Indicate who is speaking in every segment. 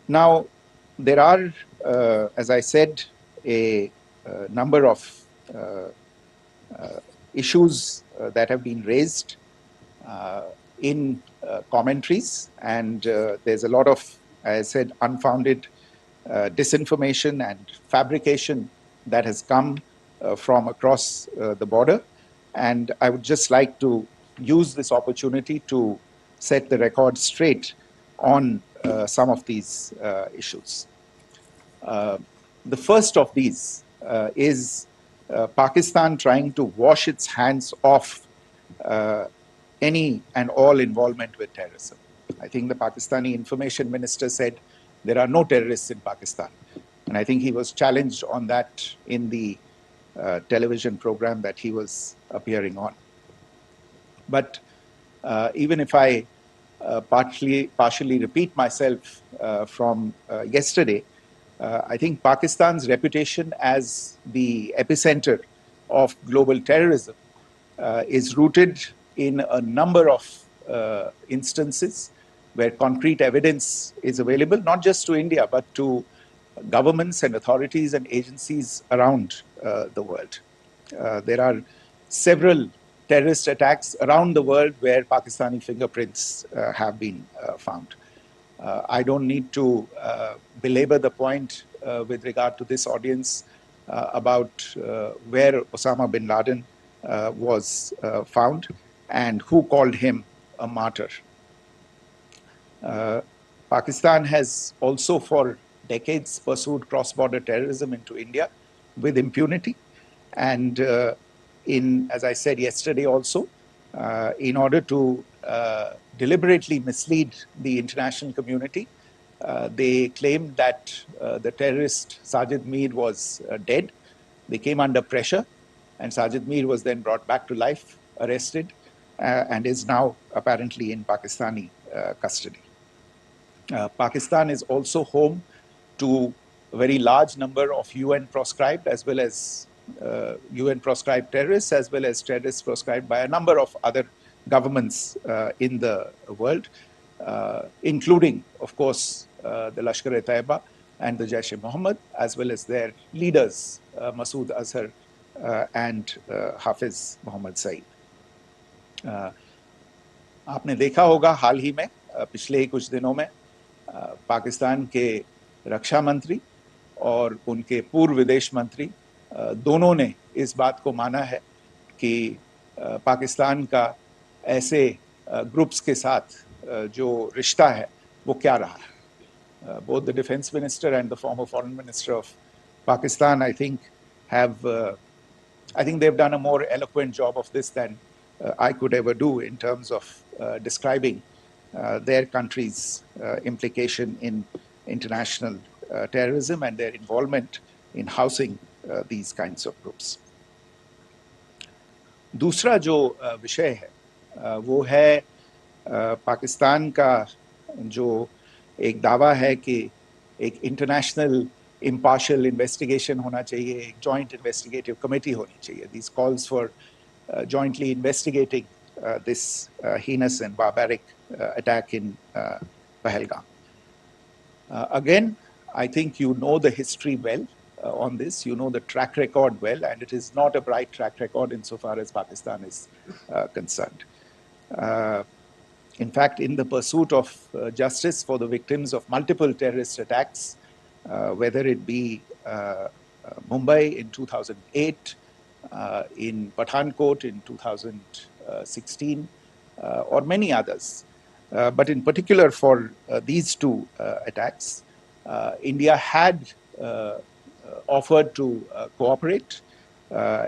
Speaker 1: Now, there are, as I said, a number of uh, issues that have been raised in commentaries, and there's a lot of, as I said, unfounded disinformation and fabrication that has come from across the border. And I would just like to use this opportunity to set the record straight on some of these issues. The first of these is Pakistan trying to wash its hands off any and all involvement with terrorism. I think the Pakistani information minister said there are no terrorists in Pakistan. And I think he was challenged on that in the television program that he was appearing on. But even if I partially repeat myself from yesterday, I think Pakistan's reputation as the epicenter of global terrorism is rooted in a number of instances where concrete evidence is available, not just to India, but to governments and authorities and agencies around the world. There are several terrorist attacks around the world where Pakistani fingerprints have been found. I don't need to belabor the point with regard to this audience about where Osama bin Laden was found and who called him a martyr. Pakistan has also for decades pursued cross-border terrorism into India with impunity. And as I said yesterday also, in order to deliberately mislead the international community, they claimed that the terrorist Sajid Mir was dead. They came under pressure, and Sajid Mir was then brought back to life, arrested, and is now apparently in Pakistani custody. Pakistan is also home to a very large number of UN proscribed as well as UN proscribed terrorists, as well as terrorists proscribed by a number of other governments in the world, including, of course, the Lashkar-e-Taiba and the Jaish-e-Mohammed, as well as their leaders, Masood Azhar and Hafiz Mohammed Saeed. आपने देखा होगा हाल ही में पिछले ही कुछ दिनों में पाकिस्तान के रक्षा मंत्री और उनके पूर्व विदेश मंत्री दोनों ने इस बात को माना है कि पाकिस्तान का ऐसे ग्रुप्स के साथ जो रिश्ता है वो क्या रहा है. Both the defense minister and the former foreign minister of Pakistan, I think they've done a more eloquent job of this than I could ever do in terms of describing their country's implication in international terrorism and their involvement in housing these kinds of groups. दूसरा जो विषय है वो है पाकिस्तान का जो एक दावा है कि एक इंटरनेशनल impartial investigation होना चाहिए, एक joint investigative committee होनी चाहिए. These calls for jointly investigating this heinous and barbaric attack in Pahalgam. Again, I think you know the history well on this. You know the track record well, and it is not a bright track record insofar as Pakistan is concerned. In fact, in the pursuit of justice for the victims of multiple terrorist attacks, whether it be Mumbai in 2008, in Pathankot in 2016, or many others. But in particular for these two attacks, India had offered to cooperate.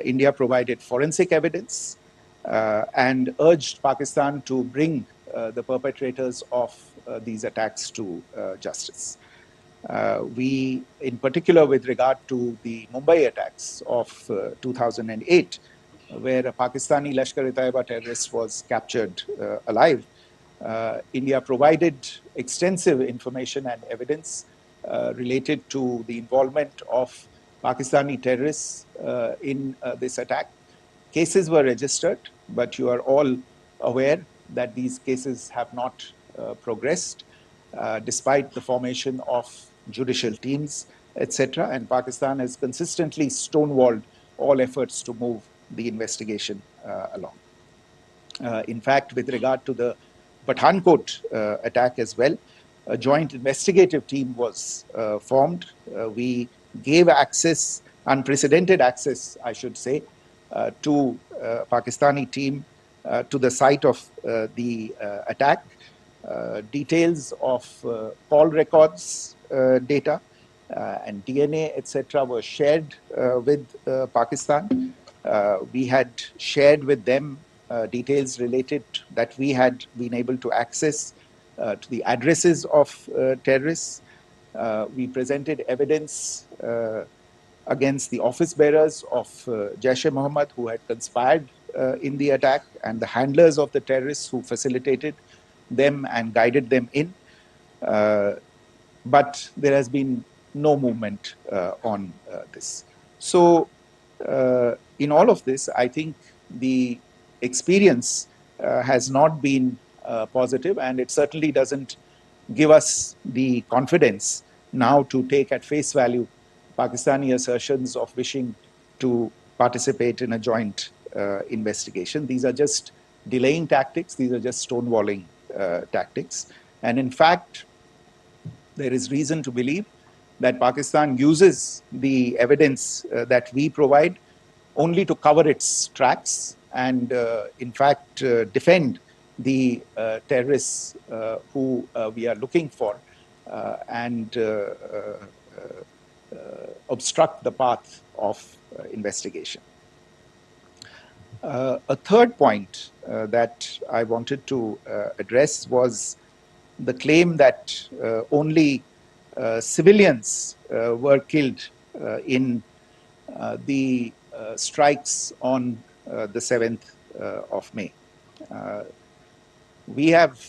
Speaker 1: India provided forensic evidence and urged Pakistan to bring the perpetrators of these attacks to justice. We, in particular with regard to the Mumbai attacks of 2008, where a Pakistani Lashkar-e-Taiba terrorist was captured alive, India provided extensive information and evidence related to the involvement of Pakistani terrorists in this attack. Cases were registered, but you are all aware that these cases have not progressed. despite the formation of judicial teams, etc. And Pakistan has consistently stonewalled all efforts to move the investigation along. In fact, with regard to the Pathankot attack as well, a joint investigative team was formed. We gave access, unprecedented access, I should say, to Pakistani team to the site of the attack. Details of call records data and DNA, etc., were shared with Pakistan. We had shared with them details related that we had been able to access to the addresses of terrorists. We presented evidence against the office bearers of Jaish-e-Mohammed who had conspired in the attack and the handlers of the terrorists who facilitated them and guided them in. But there has been no movement on this. So in all of this, I think the experience has not been positive, and it certainly doesn't give us the confidence now to take at face value Pakistani assertions of wishing to participate in a joint investigation. These are just delaying tactics. These are just stonewalling tactics. And in fact, there is reason to believe that Pakistan uses the evidence that we provide only to cover its tracks and, in fact, defend the terrorists who we are looking for and obstruct the path of investigation. A third point that I wanted to address was the claim that only civilians were killed in the strikes on the 7th of May. We have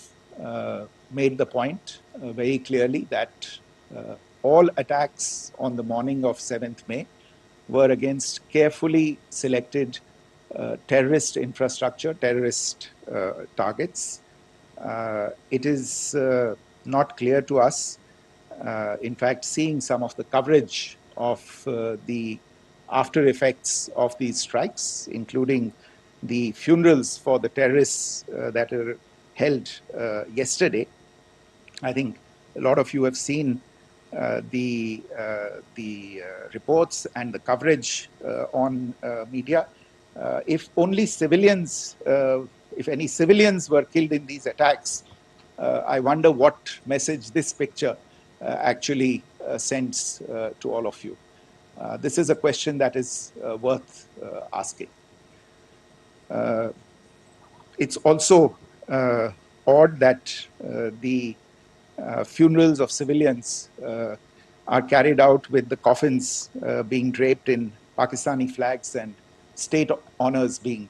Speaker 1: made the point very clearly that all attacks on the morning of 7th May were against carefully selected terrorist infrastructure, terrorist targets. It is not clear to us, in fact, seeing some of the coverage of the after effects of these strikes, including the funerals for the terrorists that are held yesterday. I think a lot of you have seen the reports and the coverage on media. If only civilians, if any civilians were killed in these attacks, I wonder what message this picture actually sends to all of you. This is a question that is worth asking. It's also odd that the funerals of civilians are carried out with the coffins being draped in Pakistani flags and state honors being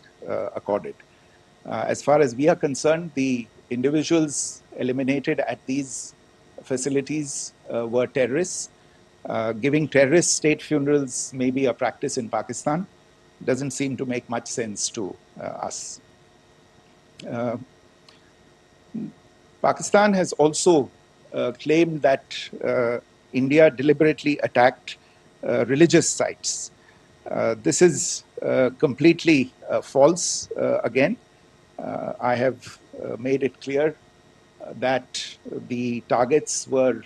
Speaker 1: accorded. As far as we are concerned, the individuals eliminated at these facilities were terrorists. Giving terrorist state funerals may be a practice in Pakistan. Doesn't seem to make much sense to us. Pakistan has also claimed that India deliberately attacked religious sites. This is completely false again. I have made it clear that the targets were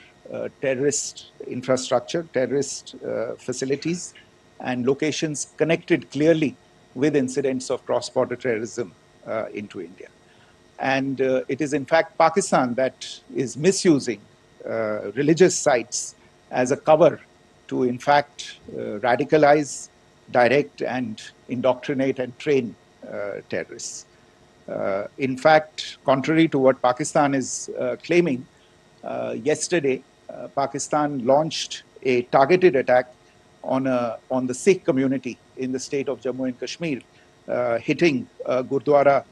Speaker 1: terrorist infrastructure, terrorist facilities, and locations connected clearly with incidents of cross-border terrorism into India. And it is in fact Pakistan that is misusing religious sites as a cover to in fact radicalize, direct and indoctrinate and train terrorists. In fact, contrary to what Pakistan is claiming, yesterday Pakistan launched a targeted attack on the Sikh community in the state of Jammu and Kashmir, hitting Gurdwara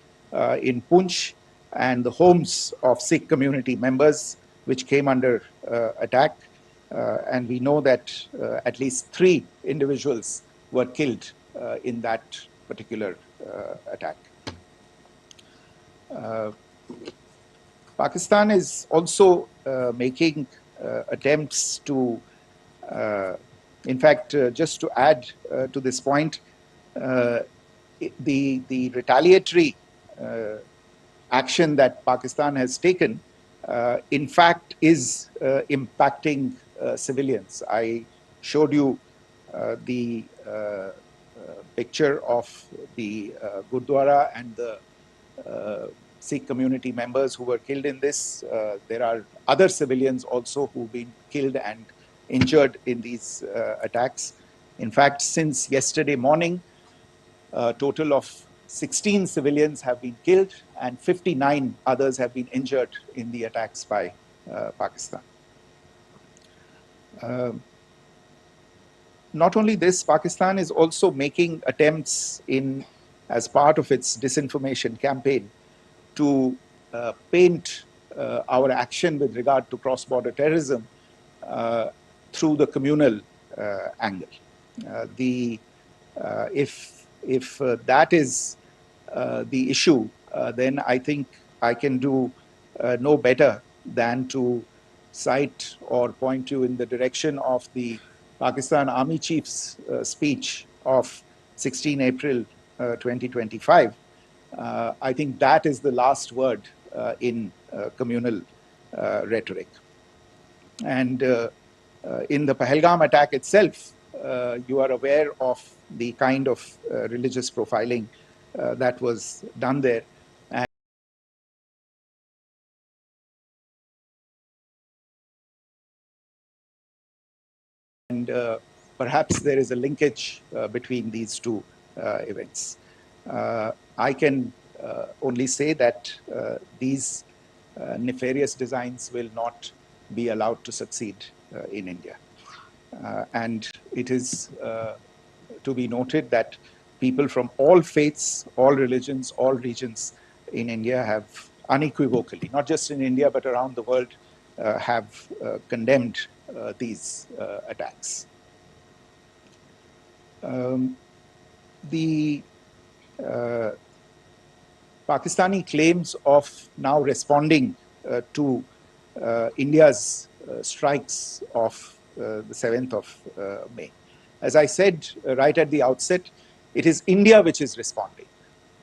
Speaker 1: in Poonch and the homes of Sikh community members, which came under attack. And we know that at least 3 individuals were killed in that particular attack. Pakistan is also making attempts to, in fact, just to add to this point, the retaliatory action that Pakistan has taken, in fact, is impacting civilians. I showed you the picture of the Gurdwara and the Sikh community members who were killed in this. There are other civilians also who've been killed and injured in these attacks. In fact, since yesterday morning, a total of 16 civilians have been killed and 59 others have been injured in the attacks by Pakistan. Not only this, Pakistan is also making attempts as part of its disinformation campaign to paint our action with regard to cross-border terrorism through the communal angle. If that is the issue, then I think I can do no better than to cite or point you in the direction of the Pakistan Army Chief's speech of 16 April 2025. I think that is the last word in communal rhetoric. And in the Pahalgam attack itself, you are aware of the kind of religious profiling that was done there. And perhaps there is a linkage between these two events. I can only say that these nefarious designs will not be allowed to succeed in India. And it is to be noted that people from all faiths, all religions, all regions in India have unequivocally, not just in India but around the world, have condemned these attacks. The Pakistani claims of now responding to India's strikes of the 7th of May. As I said right at the outset, it is India which is responding.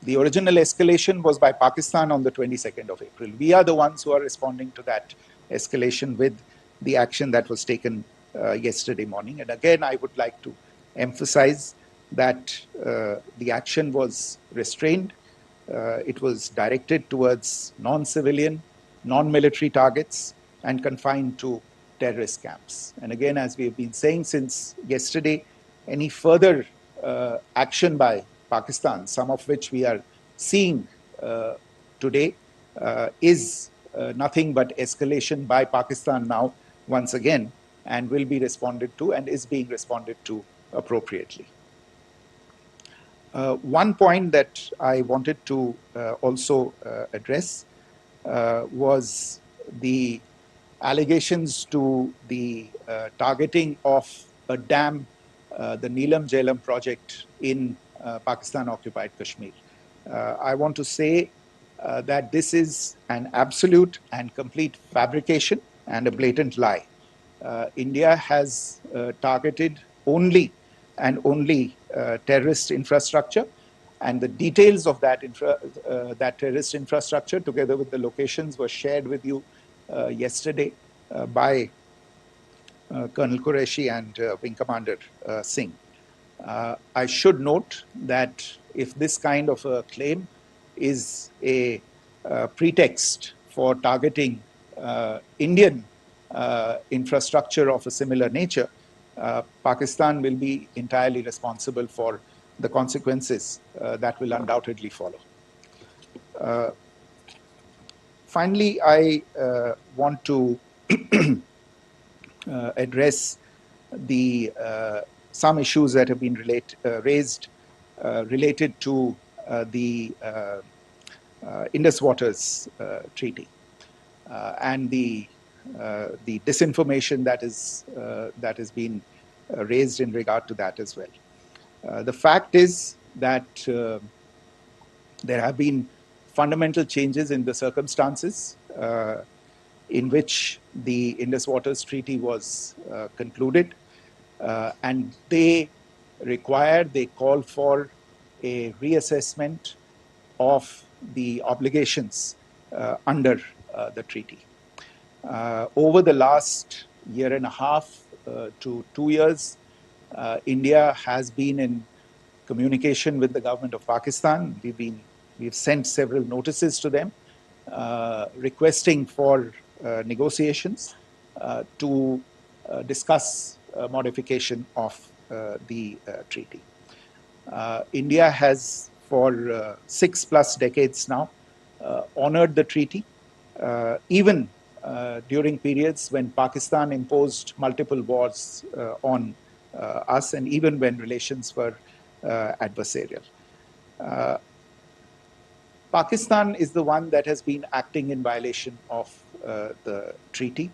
Speaker 1: The original escalation was by Pakistan on the 22nd of April. We are the ones who are responding to that escalation with the action that was taken yesterday morning. And again, I would like to emphasize that the action was restrained. It was directed towards non-civilian, non-military targets and confined to terrorist camps. And again, as we have been saying since yesterday, any further action by Pakistan, some of which we are seeing today, is nothing but escalation by Pakistan now, once again, and will be responded to and is being responded to appropriately. One point that I wanted to also address was the allegations to the targeting of a dam, the Neelam Jhelum project in Pakistan-occupied Kashmir. I want to say that this is an absolute and complete fabrication and a blatant lie. India has targeted only and only terrorist infrastructure, and the details of that terrorist infrastructure, together with the locations, were shared with you yesterday by Colonel Qureshi and Wing Commander Singh. I should note that if this kind of a claim is a pretext for targeting Indian infrastructure of a similar nature, Pakistan will be entirely responsible for the consequences that will undoubtedly follow. Finally, I want to address some issues that have been raised related to the Indus Waters Treaty and the disinformation that has been raised in regard to that as well. The fact is that there have been fundamental changes in the circumstances in which the Indus Waters Treaty was concluded. And they call for a reassessment of the obligations under the treaty. Over the last year and a half to 2 years, India has been in communication with the government of Pakistan. We've sent several notices to them requesting for negotiations to discuss modification of the treaty. India has, for 6+ decades now, honored the treaty, even during periods when Pakistan imposed multiple wars on us, and even when relations were adversarial. Pakistan is the one that has been acting in violation of the treaty,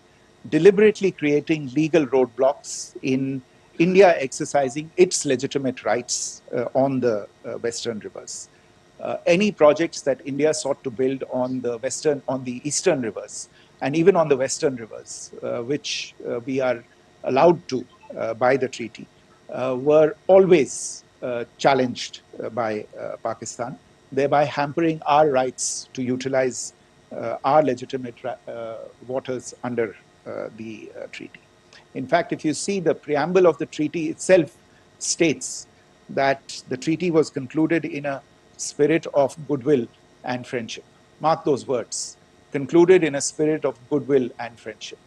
Speaker 1: deliberately creating legal roadblocks in India exercising its legitimate rights on the western rivers. Any projects that India sought to build on the eastern rivers, and even on the western rivers, which we are allowed to by the treaty, were always challenged by Pakistan, thereby hampering our rights to utilize our legitimate waters under the treaty. In fact, if you see, the preamble of the treaty itself states that the treaty was concluded in a spirit of goodwill and friendship. Mark those words, concluded in a spirit of goodwill and friendship.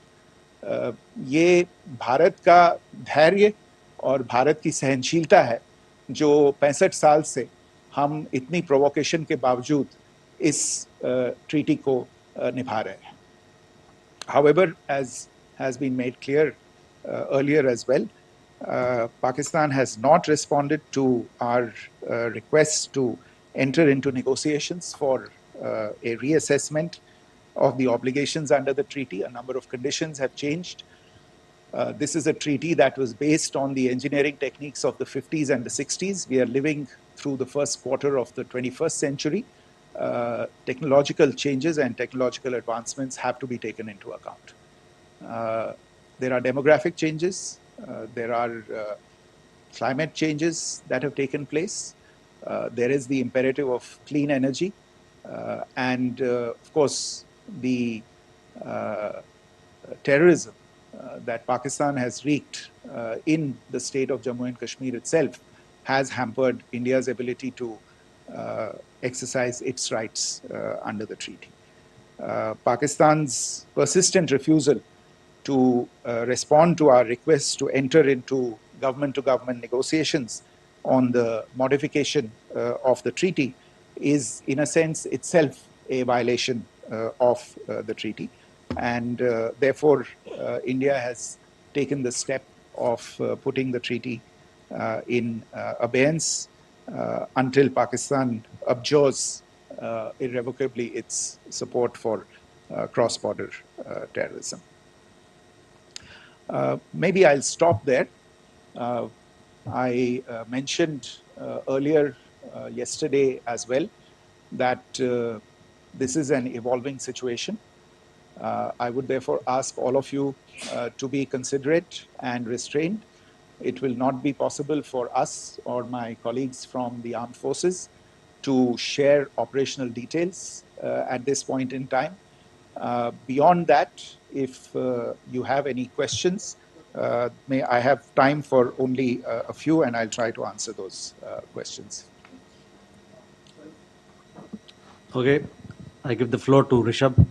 Speaker 1: ये भारत का धैर्य और भारत की सहनशीलता है जो 65 साल से हम इतनी प्रोवोकेशन के बावजूद इस ट्रीटी को निभा रहे हैं. However, as has been made clear earlier as well, Pakistan has not responded to our requests to enter into negotiations for a reassessment of the obligations under the treaty. A number of conditions have changed. This is a treaty that was based on the engineering techniques of the 50s and the 60s. We are living through the first quarter of the 21st century. Technological changes and technological advancements have to be taken into account. There are demographic changes. There are climate changes that have taken place. There is the imperative of clean energy. And of course, the terrorism that Pakistan has wreaked in the state of Jammu and Kashmir itself has hampered India's ability to exercise its rights under the treaty. Pakistan's persistent refusal to respond to our requests to enter into government-to-government negotiations on the modification of the treaty is, in a sense, itself a violation of the treaty. And therefore, India has taken the step of putting the treaty in abeyance until Pakistan abjures irrevocably its support for cross-border terrorism. Maybe I'll stop there. I mentioned earlier yesterday as well that this is an evolving situation. I would therefore ask all of you to be considerate and restrained. It will not be possible for us or my colleagues from the armed forces to share operational details at this point in time. Beyond that, if you have any questions, may I have time for only a few, and I'll try to answer those questions.
Speaker 2: Okay, I give the floor to Rishabh.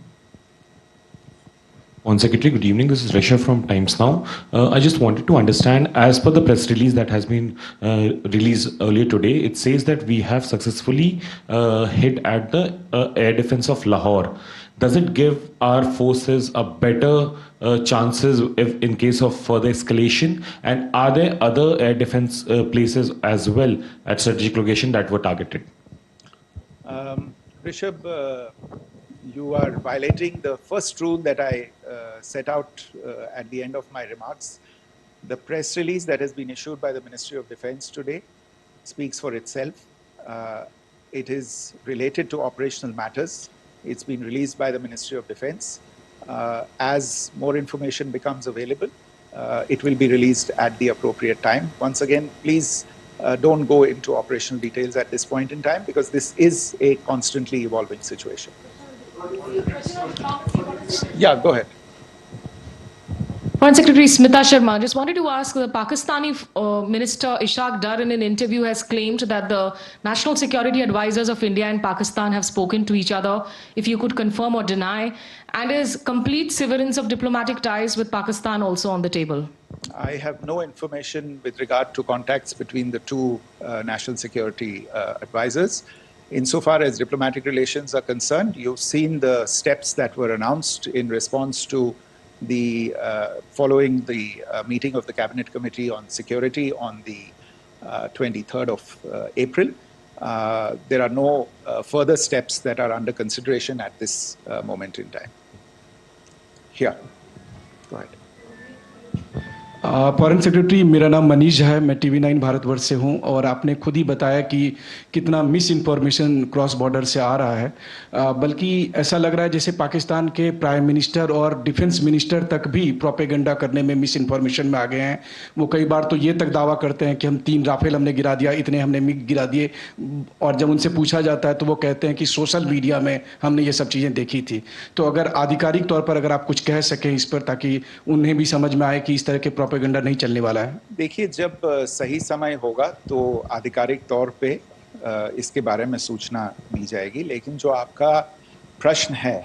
Speaker 3: On Secretary, good evening. This is Rishabh from Times Now. I just wanted to understand, as per the press release that has been released earlier today, it says that we have successfully hit at the air defense of Lahore. Does it give our forces a better chances if in case of further escalation? And are there other air defense places as well at strategic location that were targeted?
Speaker 1: Rishabh, you are violating the first rule that I set out at the end of my remarks. The press release that has been issued by the Ministry of Defense today speaks for itself. It is related to operational matters. It's been released by the Ministry of Defense. As more information becomes available, it will be released at the appropriate time. Once again, please don't go into operational details at this point in time, because this is a constantly evolving situation. Yeah, go ahead.
Speaker 4: Foreign Secretary Smita Sharma, just wanted to ask, the Pakistani Minister Ishaq Dar in an interview has claimed that the national security advisors of India and Pakistan have spoken to each other. If you could confirm or deny, and is complete severance of diplomatic ties with Pakistan also on the table?
Speaker 1: I have no information with regard to contacts between the two national security advisors. Insofar as diplomatic relations are concerned, you've seen the steps that were announced in response to the following the meeting of the Cabinet Committee on Security on the 23rd of April. There are no further steps that are under consideration at this moment in time. Here, go ahead.
Speaker 5: Foreign secretary, मेरा नाम मनीष है, मैं TV9 Bharatvarsh से हूं, और आपने खुद ही बताया कि कितना मिस इन्फॉर्मेशन क्रॉस बॉर्डर से आ रहा है, बल्कि ऐसा लग रहा है जैसे पाकिस्तान के प्राइम मिनिस्टर और डिफेंस मिनिस्टर तक भी प्रोपेगेंडा करने में मिस इन्फॉर्मेशन में आ गए हैं। वो कई बार तो ये तक दावा करते हैं कि हम 3 राफेल हमने गिरा दिया, इतने हमने मिग गिरा दिए, और जब उनसे पूछा जाता है तो वो कहते हैं कि सोशल मीडिया में हमने ये सब चीज़ें देखी थी। तो अगर आधिकारिक तौर पर अगर आप कुछ कह सकें इस पर, ताकि उन्हें भी समझ में आए कि इस तरह के प्रोपेगेंडा नहीं चलने वाला है।
Speaker 1: देखिए, जब सही समय होगा तो आधिकारिक तौर पे इसके बारे में सूचना दी जाएगी, लेकिन जो आपका प्रश्न है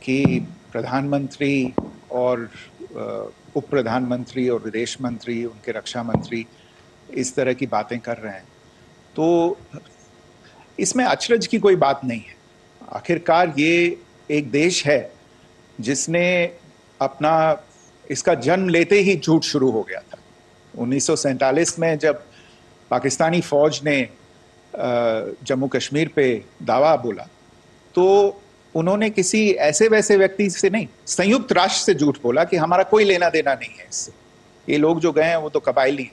Speaker 1: कि प्रधानमंत्री और उप प्रधानमंत्री और विदेश मंत्री, उनके रक्षा मंत्री इस तरह की बातें कर रहे हैं, तो इसमें अचरज की कोई बात नहीं है। आखिरकार ये एक देश है जिसने अपना इसका जन्म लेते ही झूठ शुरू हो गया था। 1947 में जब पाकिस्तानी फौज ने जम्मू कश्मीर पे दावा बोला, तो उन्होंने किसी ऐसे वैसे व्यक्ति से नहीं, संयुक्त राष्ट्र से झूठ बोला कि हमारा कोई लेना देना नहीं है इससे। ये लोग जो गए हैं वो तो कबायली हैं।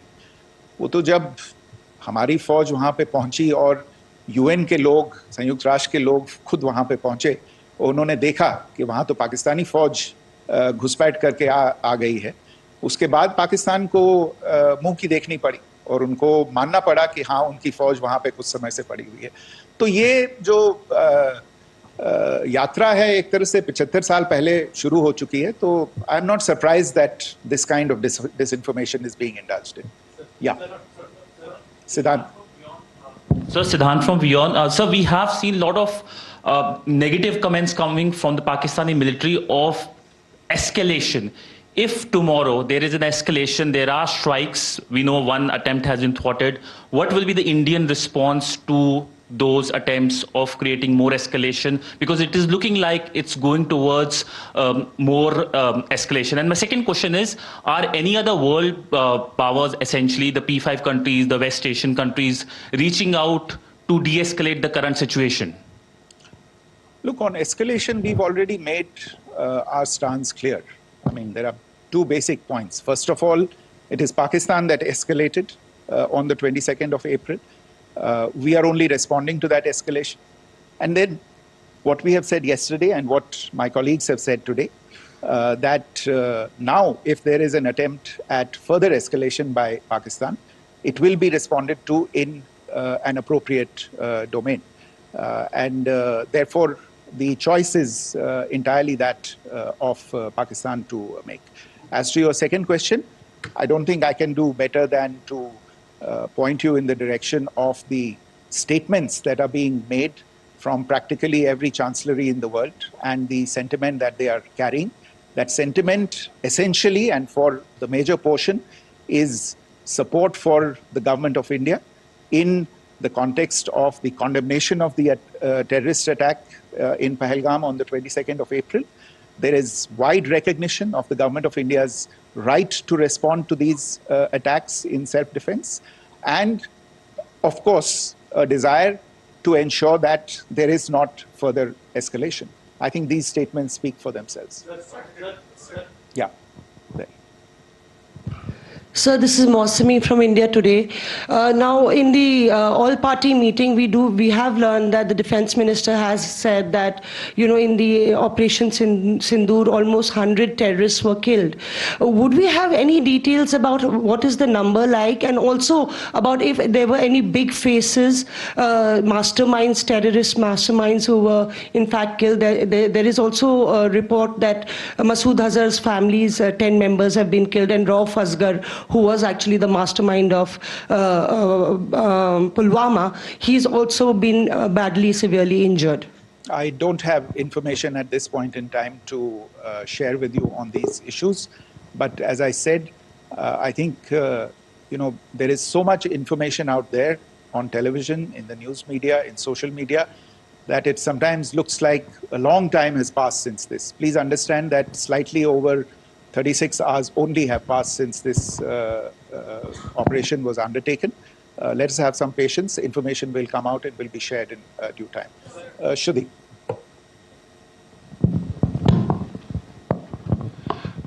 Speaker 1: वो तो जब हमारी फौज वहाँ पे पहुंची और UN के लोग, संयुक्त राष्ट्र के लोग खुद वहाँ पे पहुंचे, उन्होंने देखा कि वहाँ तो पाकिस्तानी फौज घुसपैठ करके आ गई है, उसके बाद पाकिस्तान को मुंह की देखनी पड़ी और उनको मानना पड़ा कि हाँ, उनकी फौज वहाँ पे कुछ समय से पड़ी हुई है। तो ये जो यात्रा है एक तरह से 75 साल पहले शुरू हो चुकी है, तो I am not surprise that this kind of disinformation is being indulged in. Yeah. Siddhant.
Speaker 6: So Siddhant from Beyond. Sir, we have seen a lot of negative comments coming from the Pakistani military of escalation. If tomorrow there is an escalation, there are strikes, we know one attempt has been thwarted, what will be the Indian response to those attempts of creating more escalation? Because it is looking like it's going towards more escalation. And my second question is, are any other world powers, essentially the P5 countries, the West Asian countries, reaching out to de-escalate the current situation?
Speaker 1: Look, on escalation, we've already made our stance clear. I mean, there are 2 basic points. First of all, it is Pakistan that escalated on the 22nd of April. We are only responding to that escalation. And then what we have said yesterday and what my colleagues have said today, that now if there is an attempt at further escalation by Pakistan, it will be responded to in an appropriate domain. And therefore, the choice is entirely that of Pakistan to make. As to your second question, I don't think I can do better than to point you in the direction of the statements that are being made from practically every chancellery in the world and the sentiment that they are carrying. That sentiment essentially, and for the major portion, is support for the government of India in the context of the condemnation of the terrorist attack in Pahalgam on the 22nd of April. There is wide recognition of the government of India's right to respond to these attacks in self-defense, and of course a desire to ensure that there is not further escalation. I think these statements speak for themselves. Yeah. There.
Speaker 7: Sir, this is Mausami from India Today. Now, in the all-party meeting, we have learned that the defense minister has said that, in the Operation Sindoor, almost 100 terrorists were killed. Would we have any details about what is the number like, and also about if there were any big faces, masterminds, terrorist masterminds who were in fact killed? There is also a report that Masood Azhar's family's 10 members have been killed, and Rauf Asghar, who was actually the mastermind of Pulwama, he's also been badly, severely injured.
Speaker 1: I don't have information at this point in time to share with you on these issues. But as I said, I think, there is so much information out there on television, in the news media, in social media, that it sometimes looks like a long time has passed since this. Please understand that slightly over 36 hours only have passed since this operation was undertaken. Let us have some patience. Information will come out. It will be shared in due time. Shruti.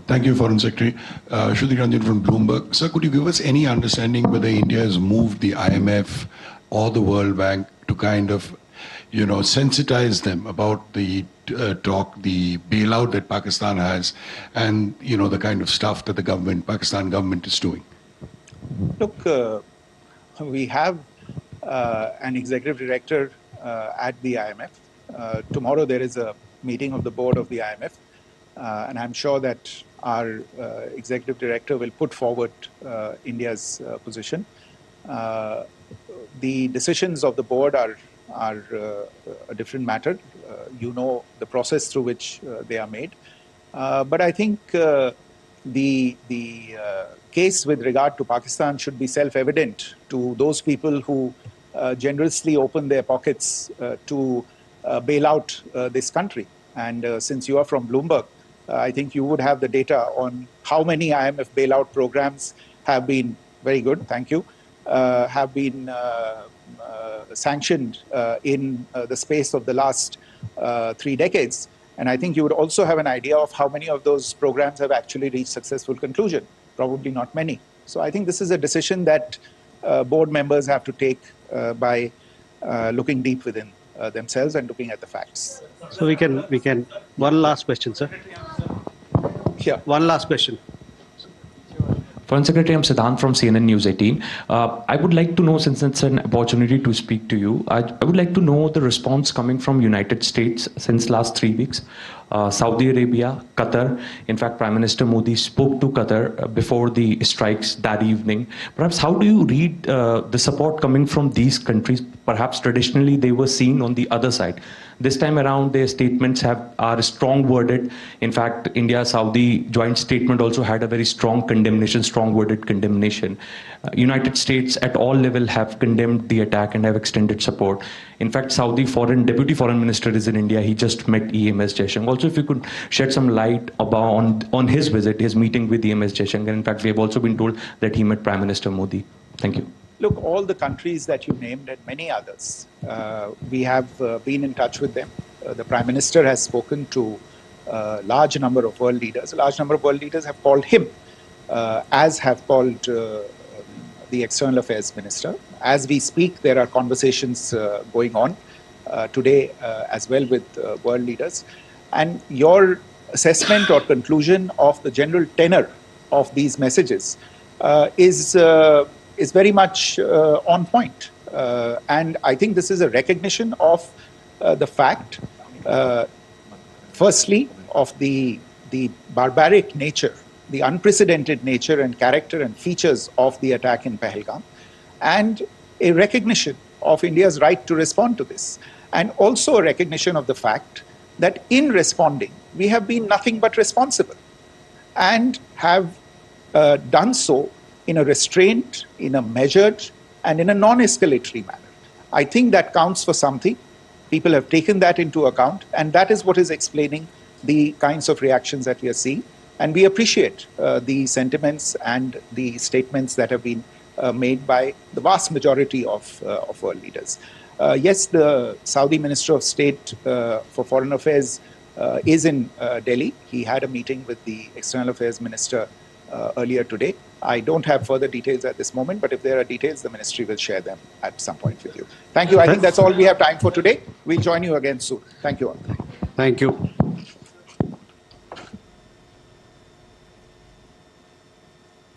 Speaker 8: Thank you, Foreign Secretary. Shruti Ranjan from Bloomberg. Sir, could you give us any understanding whether India has moved the IMF or the World Bank to kind of, sensitize them about the the bailout that Pakistan has, and the kind of stuff that the Pakistan government is doing?
Speaker 1: Look, we have an executive director at the IMF. Tomorrow there is a meeting of the board of the IMF, and I'm sure that our executive director will put forward India's position. The decisions of the board are a different matter. The process through which they are made. But I think the case with regard to Pakistan should be self-evident to those people who generously open their pockets to bail out this country. And since you are from Bloomberg, I think you would have the data on how many IMF bailout programs have been, very good, thank you, have been sanctioned in the space of the last 3 decades. And I think you would also have an idea of how many of those programs have actually reached successful conclusion. Probably not many. So I think this is a decision that board members have to take by looking deep within themselves and looking at the facts.
Speaker 2: So we can, one last question, sir.
Speaker 1: Yeah.
Speaker 2: One last question.
Speaker 6: Foreign Secretary, I'm Siddhant from CNN News 18. I would like to know, since it's an opportunity to speak to you, I would like to know the response coming from United States since last 3 weeks. Saudi Arabia, Qatar. In fact, Prime Minister Modi spoke to Qatar before the strikes that evening. Perhaps how do you read the support coming from these countries? Perhaps traditionally they were seen on the other side. This time around, their statements are strong worded. In fact, India-Saudi joint statement also had a very strong condemnation, strong worded condemnation. United States at all level have condemned the attack and have extended support. In fact, Saudi Deputy Foreign Minister is in India. He just met EMS Jaishankar. Also, if you could shed some light on his visit, his meeting with EMS Jaishankar. In fact, we have also been told that he met Prime Minister Modi. Thank you.
Speaker 1: Look, all the countries that you named and many others, we have been in touch with them. The Prime Minister has spoken to a large number of world leaders. A large number of world leaders have called him, as have called the External Affairs Minister. As we speak, there are conversations going on today as well with world leaders. And your assessment or conclusion of the general tenor of these messages is very much on point. And I think this is a recognition of the fact, firstly, of the barbaric nature, the unprecedented nature and character and features of the attack in Pahalgam, and a recognition of India's right to respond to this. And also a recognition of the fact that in responding, we have been nothing but responsible and have done so in a restrained, in a measured, and in a non-escalatory manner. I think that counts for something. People have taken that into account, and that is what is explaining the kinds of reactions that we are seeing. And we appreciate the sentiments and the statements that have been made by the vast majority of world leaders. Yes, the Saudi Minister of State for Foreign Affairs is in Delhi. He had a meeting with the External Affairs Minister earlier today. I don't have further details at this moment, but if there are details, the ministry will share them at some point with you. Thank you. I think that's all we have time for today. We'll join you again soon. Thank you all.
Speaker 2: Thank you.